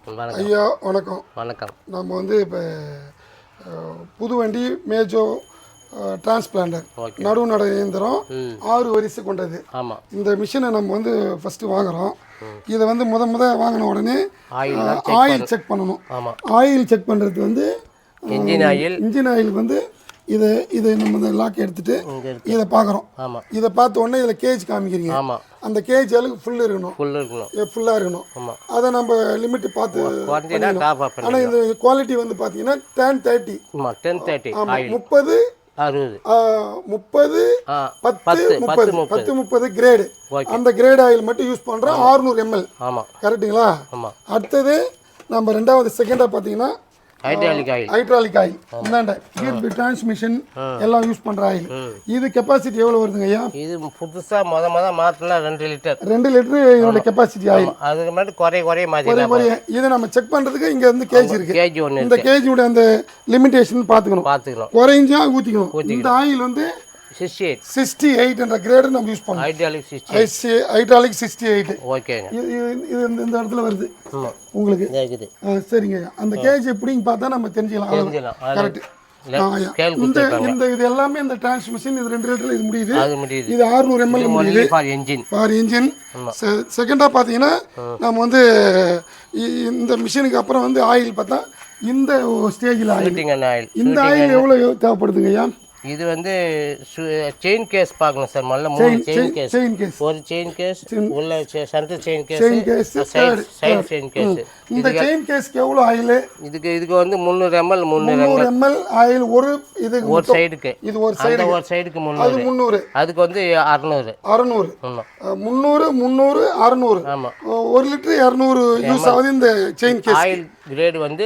ஐயா வணக்கம். வணக்கம். நம்ம வந்து இப்போ புது வண்டி மேஜோ டிரான்ஸ்பிளான்டர் நடுவு இயந்திரம் 6 வரிசை கொண்டது. ஆமாம். இந்த மிஷினை நம்ம வந்து ஃபஸ்ட்டு வாங்குகிறோம். இதை வந்து முத வாங்கின உடனே ஆயில் செக் பண்ணணும். ஆமாம். ஆயில் செக் பண்ணுறது வந்து இன்ஜின் ஆயில் வந்து இதை நம்ம இந்த லாக் எடுத்துட்டு இதை பார்க்குறோம். ஆமாம். இதை பார்த்த உடனே இதில் கேஜ் காமிக்கிறீங்க. ஆமாம். அந்த கேஜ் அளவுக்கு ஃபுல்லாக இருக்கணும். அதை நம்ம லிமிட் பார்த்து. ஆனால் இந்த குவாலிட்டி வந்து பார்த்தீங்கன்னா 1030. ஆமாம். 30 கிரேடு. அந்த கிரேட் ஆயில் மட்டும் யூஸ் பண்ணுறோம். 600 ml. கரெக்டுங்களா? அடுத்தது நம்ம செகண்டாக பார்த்தீங்கன்னா ஹைட்ராலிக் ஆயில். இந்தாண்ட கியர் டிரான்ஸ்மிஷன் எல்லாம் யூஸ் பண்ற ஆயில். இது கெப்பாசிட்டி எவ்வளவு வருதுங்க ஐயா? இது புதுசா முத மாத்தினா 2 லிட்டர். 2 லிட்டர் இதோட கெப்பாசிட்டி ஆயில். அதுக்கு முன்னாடி குறைய மாதிரி. இதை நம்ம செக் பண்றதுக்கு இங்க வந்து கேஜ் இருக்கு. கேஜ் ஒன்னு. இந்த கேஜோட அந்த லிமிட்டேஷன் பாத்துக்கணும். குறைஞ்சா ஊத்திக்கணும். இந்த ஆயில் வந்து 68 என்ற கிரேட் நம்ம யூஸ் பண்ணோம். ஹைட்ராலிக் 68. ஓகேங்க. இது இந்த இடத்துல வருது உங்களுக்கு. சரிங்க. அந்த கேஜ் எப்படின்னு பார்த்தா நம்ம தெரிஞ்சுக்கலாம். கரெக்ட். இது எல்லாமே இந்த டிரான்ஸ்மிஷன் இது 2 லிட்டர் இது முடியுது. இது 600 ml முடியுது ஃபார் இன்ஜின். செகண்டா பாத்தீங்கன்னா நம்ம வந்து இந்த மிஷினுக்கு அப்புறம் வந்து ஆயில் பார்த்தா இந்த ஸ்டேஜில் ஆயில். இந்த ஆயில் எவ்வளவு தேவைப்படுதுங்க ஐயா? இது வந்து செயின் கேஸ் பார்க்கணும் சார். முதல்ல 3 செயின் கேஸ். ஒரு செயின் கேஸ், உள்ள centre chain case, side chain case. இந்த செயின் கேஸ்க்கு எவ்வளவு ஆயில்? இதுக்கு வந்து 300 ml ஆயில் ஒரு சைடுக்கு. இது ஒரு சைடுக்கு 300. அதுக்கு வந்து 600. 300 600. ஆமா. 1 லிட்டர் 200 யூஸ் ஆகுது இந்த செயின் கேஸ். ஆயில் கிரேட் வந்து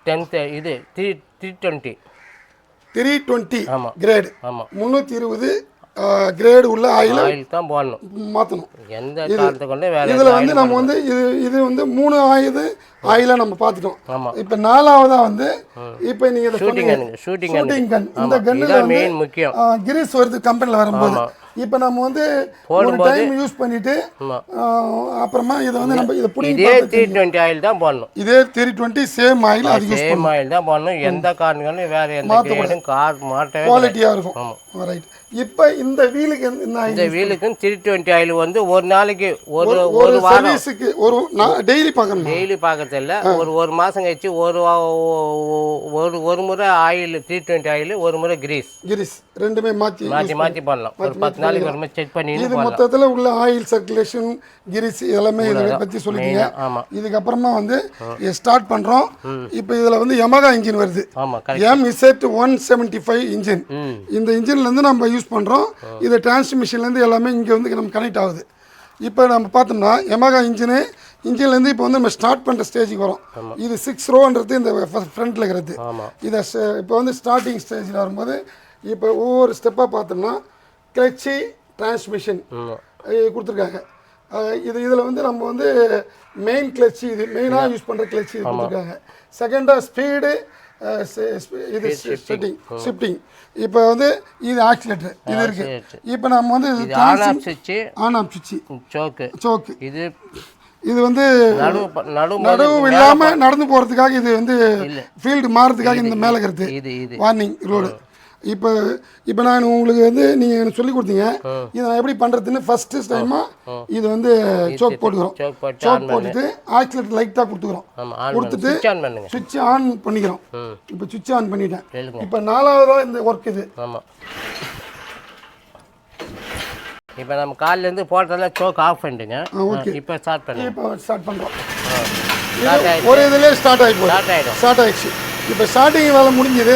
320 கிரேட். 320 கிரேட் உள்ள ஆயில் தான் போடணும், மாற்றணும். எந்த காலத்தை கொண்டு வேற. இதில் வந்து நம்ம வந்து இது வந்து 3 ஆயிலை நம்ம பார்த்துட்டோம். இப்போ 4வதா வந்து இப்போ நீங்கள் ஷூட்டிங் கன். இந்த கன்னில் மெயின் முக்கியம் கிரீஸ் வருது கம்பெனியில் வரும்போது. இப்போ நம்ம வந்து ஒரு டைம் யூஸ் பண்ணிட்டு அப்புறமா இதை வந்து நம்ம இதை புடிங்க. இதே 320 ஆயில் தான் போடணும். இதே 320 சேம் ஆயில் தான் போடணும். எந்த காரணங்களும் வேற எந்த கிரேடும் மாட்டவே குவாலிட்டியாக இருக்கும். ரைட். இப்போ இந்த வீலுக்கு இந்த வீலுக்கு 320 ஆயில் வந்து ஒரு நாளைக்கு ஒரு சர்வீஸுக்கு ஒரு டெய்லி பார்க்கறது இல்லை. ஒரு மாதம் கழிச்சு ஒரு முறை ஆயில் 320 ஆயில், ஒரு முறை கிரீஸ் ரெண்டுமே மாற்றி பண்ணலாம். ஒரு 10 நாளைக்கு ஒரு மாதிரி செக் பண்ணி. இது மொத்தத்தில் உள்ள ஆயில் சர்க்குலேஷன் கிரீஸ் எல்லாமே இதை பற்றி சொல்லிட்டீங்க. இதுக்கப்புறமா வந்து ஸ்டார்ட் பண்ணுறோம். இப்போ இதில் வந்து யமகா இன்ஜின் வருது. MZ175 engine. இந்த இன்ஜின்லேருந்து நம்ம யூஸ் பண்ணுறோம். இது டிரான்ஸ்மிஷன்லேருந்து எல்லாமே இங்கே வந்து நம்ம கனெக்ட் ஆகுது. இப்போ நம்ம பார்த்தோம்னா யமகா இன்ஜின்லேருந்து இப்போ வந்து நம்ம ஸ்டார்ட் பண்ணுற ஸ்டேஜுக்கு வரும். இது 6 ரோன்றது இந்த ஃப்ரண்ட்டில் இருக்கிறது. இதை இப்போ வந்து ஸ்டார்டிங் ஸ்டேஜில் வரும்போது இப்போ ஒவ்வொரு ஸ்டெப்பாக பார்த்தோம்னா கிளட்சி டிரான்ஸ்மிஷன் கொடுத்துருக்காங்க. இதில் வந்து நம்ம வந்து மெயின் கிளட்சி, இது மெயினாக யூஸ் பண்ணுற கிளட்சி கொடுத்துருக்காங்க. செகண்டாக ஸ்பீடு, இது ஷிஃப்டிங். இப்போ வந்து இது ஆக்சிலேட்டர் இது இருக்கு. இப்போ நம்ம வந்து ஆன் ஆஃப் சுவிட்ச், சோக்கு. இது வந்து நடுவு இல்லாமல் நடந்து போகிறதுக்காக, இது வந்து ஃபீல்டு மாறுறதுக்காக இந்த மேலே இருக்கிறது வார்னிங் ரோடு. இப்போ நான் உங்களுக்கு வந்து நீங்கள் எனக்கு சொல்லி கொடுத்தீங்க. இதை நான் எப்படி பண்ணுறதுன்னு ஃபஸ்ட்டு டைமாக இது வந்து சோக் போட்டுக்கிறோம். சோக் போட்டுட்டு ஆக்சிலேட்டர் லைட்டாக கொடுத்துட்டு சுவிட்ச் ஆன் பண்ணிக்கிறோம். இப்போ சுவிட்ச் ஆன் பண்ணிட்டேன். இப்போ 4வதாக இந்த ஒர்க் இது. இப்போ நம்ம காலிலேருந்து போட்டதெல்லாம் சோக் ஆஃப் பண்ணிட்டுங்க. இப்போ ஸ்டார்ட் பண்ணுறோம். ஒரு இதுலேயே ஸ்டார்ட் ஆகிடுச்சு. இப்போ ஸ்டார்டிங் வேலை முடிஞ்சுது.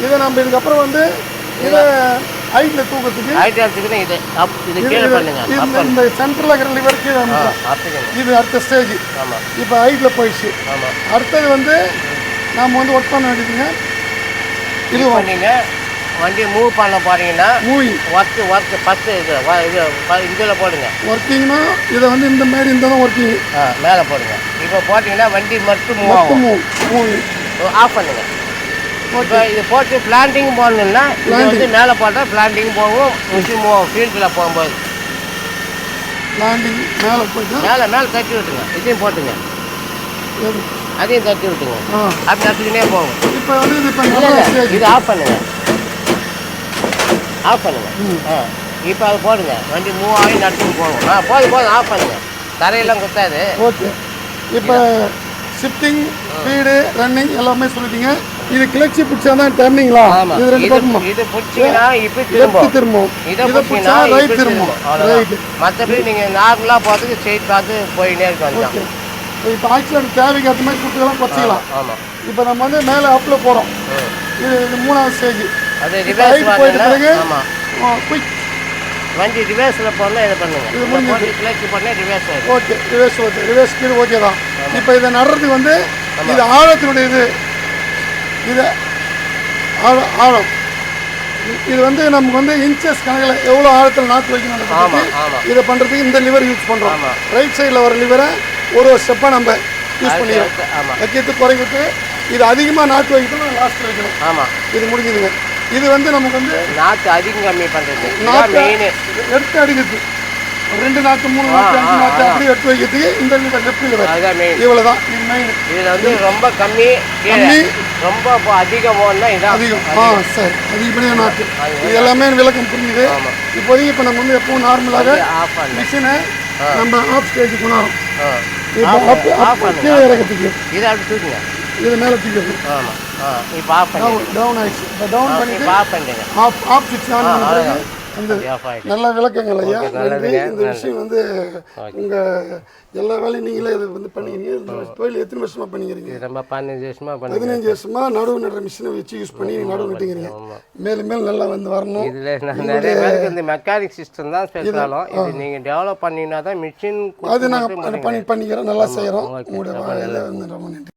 இதை நம்ம இதுக்கப்புறம் வந்து இதை ஹைட்டில் தூக்கிறதுக்கு இந்த சென்டரில் இருக்கிற லிவருக்கு இது அடுத்த ஸ்டேஜ். இப்போ ஹைட்டில் போயிடுச்சு. அடுத்தது வந்து நாம் வந்து ஒர்க் பண்ண வேண்டியதுங்க. இது பண்ணிங்க வண்டி மூவ் பண்ண போறீங்கன்னா ஒர்க்கு 10 இதில் போடுங்க. ஒர்க்கிங்னா இதை வந்து இந்த மாதிரி இந்த தான் ஒர்க்கிங் மேலே போடுங்க. இப்போ போட்டிங்கன்னா வண்டி மட்டும் மூவ் ஆஃப் பண்ணுங்க. இப்போ இது போட்டு பிளான்டிங் போடணுன்னா இது வந்து மேலே போட்டால் பிளான்டிங் போகும், மிஷின் மூவ் ஃபீல்டில் போகும்போது. பிளான்டிங் மேலே போயிட்டு மேலே தட்டி விட்டுங்க. இதையும் போட்டுங்க. அதையும் தட்டி விட்டுங்க. ஆ அப்படி தட்டிக்கினே போகும். இப்போ வந்து இது இப்போ இல்லை இல்லை இது ஆஃப் பண்ணுங்க. ஆஃப் பண்ணுங்க. இப்போ அது போடுங்க. வண்டி மூவ் ஆகி நட்டுன்னு போகும். போதும் ஆஃப் பண்ணுங்க. தரையெல்லாம் குத்தாது. ஓகே. இப்போ ஷிஃப்டிங் ஸ்பீடு ரன்னிங் எல்லாமே சொல்லிட்டீங்க. இது கிளட்சி பிடிச்சா தான் டர்னிங்களா? இது ரெண்டு பக்கமும் இது பிடிச்சிங்கன்னா இப்போ லெஃப்ட் திரும்பும், இதை இதை பிடிச்சா ரைட் திரும்பும். ரைட். மற்றபடி நீங்கள் நார்மலாக பார்த்துக்கு ஸ்ட்ரெயிட் பார்த்து போயினே இருக்க வேண்டாம். இப்போ ஆக்சிடென்ட் தேவைக்கு ஏற்ற மாதிரி குட்டிலாம் குறைச்சிக்கலாம். ஆமாம். இப்போ நம்ம வந்து மேலே அப்பில் போகிறோம். இது 3வது ஸ்டேஜ். அது ரிவர்ஸ் போயிட்டு பிறகு ஆமாம் குயிக் வண்டி ரிவர்ஸில் போனால் இதை பண்ணுங்க. இது முடிஞ்சு கிளச்சு பண்ணால் ரிவர்ஸ் ஆகும். ஓகே. ரிவர்ஸ் ஸ்பீடு ஓகே தான். இப்போ இதை நடுறதுக்கு வந்து இது ஆழத்தினுடைய இது ஆழம். இது வந்து நமக்கு வந்து இன்ச்சஸ் கணக்கில் எவ்வளோ ஆழத்தில் நாற்று வைக்கணும் இதை பண்ணுறதுக்கு இந்த லிவர் யூஸ் பண்ணுறோம். ரைட் சைடில் வர லிவரை ஒரு ஸ்டெப்பாக நம்ம யூஸ் பண்ணிடுறோம். வைக்கிறது குறைக்கிறது. இது அதிகமாக நாற்று வைக்கணும், லாஸ்ட் வைக்கணும். ஆமாம். இது முடிஞ்சுதுங்க. இது வந்து நமக்கு வந்து நாற்று அதிகம் கம்மி பண்ணுறது நாற்று மெயின். எடுத்து அடிக்கிறது 2 நாற்று 3 நாற்று 5 நாற்று அப்படி எடுத்து வைக்கிறதுக்கு இந்த லிவர் லெஃப்ட் லிவர் அதுதான் மெயின். இவ்வளோ தான் இது மெயின். இதில் வந்து ரொம்ப கம்மி ரொம்ப அதிகம் போகணும்னா இதான் அதிகம். சரி அதிகப்படியாக நாற்று இது எல்லாமே விளக்கம் புரிஞ்சுது. இப்போதைக்கு இப்போ நம்ம வந்து எப்பவும் நார்மலாக மிஷினை நம்ம ஆஃப் ஸ்டேஜுக்கு கொண்டாடும். இப்போ கீழே இறக்கிறதுக்கு இதை அப்படி தூக்குங்க. இது மேலே தூக்கிறது. ஆமாம். இப்போ ஆஃப் பண்ணி டவுன் ஆயிடுச்சு. இப்போ டவுன் பண்ணிட்டு ஆஃப் பண்ணிடுங்க. ஆஃப் சுவிட்ச் ஆன் பண்ண பிறகு அந்த நல்ல விளக்கங்கள் ஐயா. நன்றி. இந்த விஷயம் வந்து உங்கள் எல்லா வேலையும் நீங்களே இதை வந்து பண்ணிக்கிறீங்க. இந்த தொழில் எத்தனை வருஷமாக பண்ணிக்கிறீங்க? ரொம்ப 15 வருஷமாக 15 வருஷமாக நடுவு நடுற மிஷினை வச்சு யூஸ் பண்ணி நடுவு நட்டுக்கிறீங்க. மேலும் மேலும் நல்லா வந்து வரணும். இதில் நிறைய பேருக்கு இந்த மெக்கானிக் சிஸ்டம் தான் ஸ்பெஷலாலும் இது நீங்கள் டெவலப் பண்ணிங்கன்னா தான் மிஷின் அது நாங்கள் பண்ணிக்கிறோம், நல்லா செய்கிறோம். உங்களுடைய ரொம்ப நன்றி.